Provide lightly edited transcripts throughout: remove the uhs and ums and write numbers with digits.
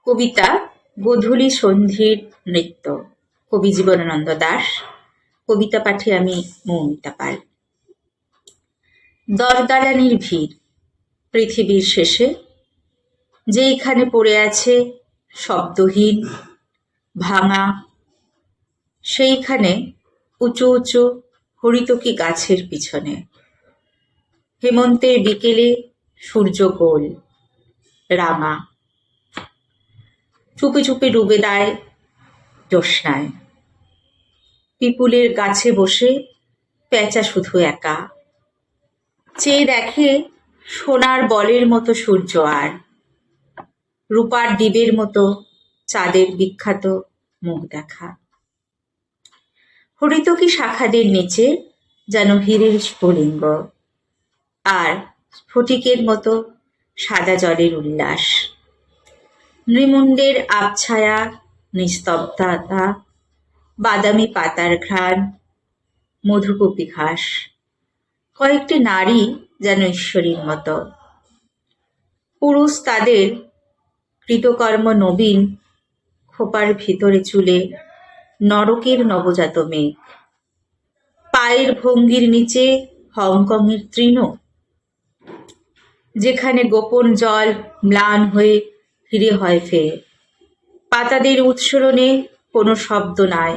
কবিতা গোধূলি সন্ধির নৃত্য, কবি জীবনানন্দ দাশ। কবিতা পাঠে আমি মৌমিতা পাল। দরদালানির ভিড় পৃথিবীর শেষে, যেইখানে পড়ে আছে শব্দহীন ভাঙা, সেইখানে উঁচু উঁচু হরিতকি গাছের পিছনে হেমন্তের বিকেলে সূর্য গোল রাঙা, চুপি চুপি ডুবে দেয় জ্যোৎস্নায়। পিপুলের গাছে বসে পেঁচা শুধু একা, চেয়ে দেখে সোনার বলের মতো সূর্য আর রূপার দ্বীপের মতো চাঁদের বিখ্যাত মুখ দেখা। হরিতকি শাখাদের নিচে যেন হীরের স্ফুলিঙ্গ, আর স্ফটিকের মতো সাদা জলের উল্লাস। নৃমুণ্ডের আবছায়া, নিস্তব্ধতা, বাদামি পাতার ঘ্রাণ, মধুকপি ঘাস, কয়েকটি নারী যেন ঈশ্বরীর মতো। পুরুষ তাদের কৃতকর্ম নবীন, খোপার ভিতরে চুলে নরকের নবজাত মেঘ। পায়ের ভঙ্গির নিচে হংকংয়ের তৃণ, যেখানে গোপন জল ম্লান হয়ে ফিরে হয় ফের। পাতাদের উৎসরণে কোনো শব্দ নাই,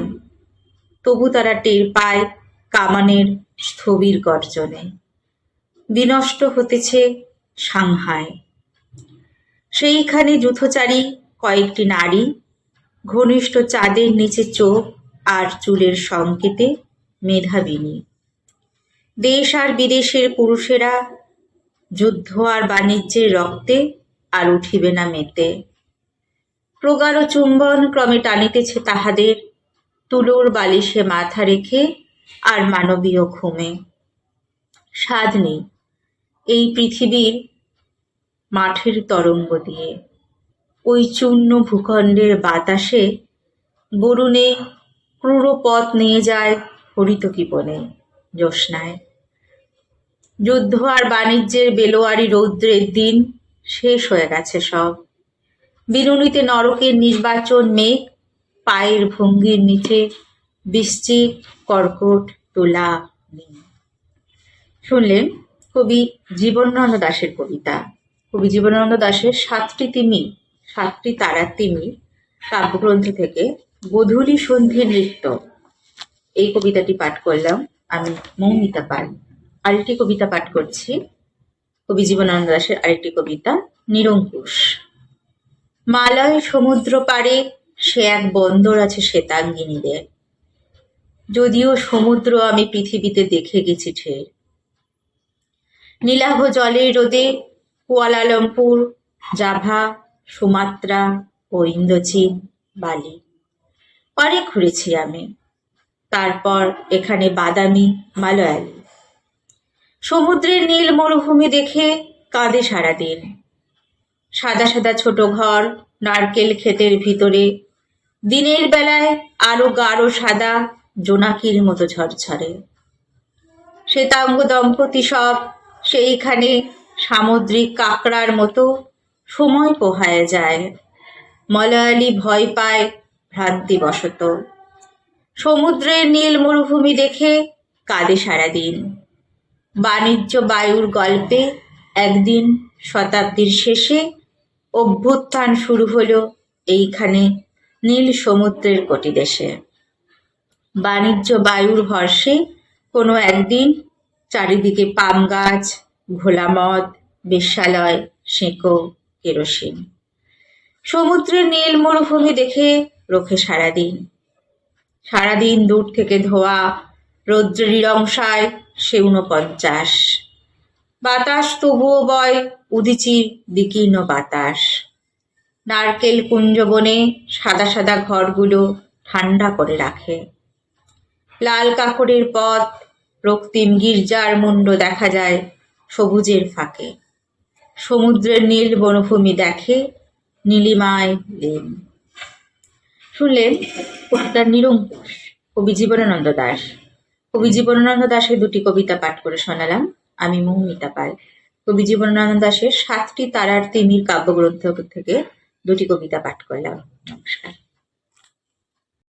তবু তারা টের পায় কামানের স্থবির গর্জনে। বিনষ্ট হতেছে সাংহাই। সেইখানে যূথচারী কয়েকটি নারী, ঘনিষ্ঠ চাঁদের নিচে চোখ আর চুলের সংকেতে মেধাবিনী। দেশ আর বিদেশের পুরুষেরা যুদ্ধ আর বাণিজ্যের রক্তে আর উঠিবে না মেতে। প্রগাঢ় চুম্বন ক্রমে টানিতেছে তাহাদের, তুলোর বালিশে মাথা রেখে আর মানবীয় ঘুমে। স্বাদ নেই এই পৃথিবীর মাঠের তরঙ্গ দিয়ে, ওই চূর্ণ ভূখণ্ডের বাতাসে বরুণে ক্রূর পথ নিয়ে যায় হরিতকি বনে জ্যোৎস্নায়। যুদ্ধ আর বাণিজ্যের বেলোয়ারি রৌদ্রের দিন শেষ হয়ে গেছে সব। বিনুনিতে নরকের নির্বাচন মেঘ, পায়ের ভঙ্গির নিচে বৃশ্চিক কর্কট তোলা নীল। শুনলেন কবি জীবনানন্দ দাশের কবিতা। কবি জীবনানন্দ দাশের সাতটি তারার তিমি কাব্যগ্রন্থ থেকে গোধূলি সন্ধির নৃত্য, এই কবিতাটি পাঠ করলাম আমি মৌমিতা পাল। আরেকটি কবিতা পাঠ করছি কবি জীবনানন্দ দাশের আরেকটি কবিতা নিরঙ্কুশ। মালয় সমুদ্র পাড়ে সে এক বন্দর আছে শ্বেতাঙ্গিনীদের, যদিও সমুদ্র আমি পৃথিবীতে দেখে গেছি ঠের। নীলাভ জলের রোদে কুয়ালালামপুর, জাভা, সুমাত্রা ও ইন্দোচীন, বালি অনেক ঘুরেছি আমি। তারপর এখানে বাদামি মালয়ালি। সমুদ্রের নীল মরুভূমি দেখে কাঁদে সারাদিন। সাদা সাদা ছোট ঘর নারকেল ক্ষেতের ভিতরে, দিনের বেলায় আরো গাঢ় সাদা জোনাকির মতো ঝরঝরে। শ্বেতাঙ্গ দম্পতি সব সেইখানে সামুদ্রিক কাঁকড়ার মতো সময় পোহায় যায়। মলয়ালি ভয় পায় ভ্রান্তিবশত। সমুদ্রের নীল মরুভূমি দেখে কাঁদে সারাদিন। বাণিজ্য বায়ুর গল্পে একদিন শতাব্দীর শেষে অভ্যুত্থান শুরু হলো এইখানে নীল সমুদ্রের কটিদেশে। বাণিজ্য বায়ুর হর্ষে কোনো একদিন চারিদিকে পাম গাছ, ঘোলা মদ, বেশ্যালয়, সেঁকো, কেরোসিন। সমুদ্রের নীল মরুভূমি দেখে রোখে সারাদিন দূর থেকে ধোয়া রৌদ্রের নিরংশায় সে 49। বাতাস তবুও বয় উদীচির বিকীর্ণ বাতাস। নারকেল কুঞ্জবনে সাদা সাদা ঘরগুলো ঠান্ডা করে রাখে। লাল কাকড়ের পথ, রক্তিম গির্জার মুন্ড দেখা যায় সবুজের ফাঁকে। সমুদ্রের নীল বনভূমি দেখে নীলিমায় লীন। শুনলেন কবিতা নিরঙ্কুশ, কবি জীবনানন্দ দাশ। কবি জীবনানন্দ দাশের দুটি কবিতা পাঠ করে শোনালাম আমি মৌমিতা পাল। কবি জীবনানন্দ দাশের 7টি তারার তিমির কাব্যগ্রন্থ থেকে দুটি কবিতা পাঠ করলাম। নমস্কার।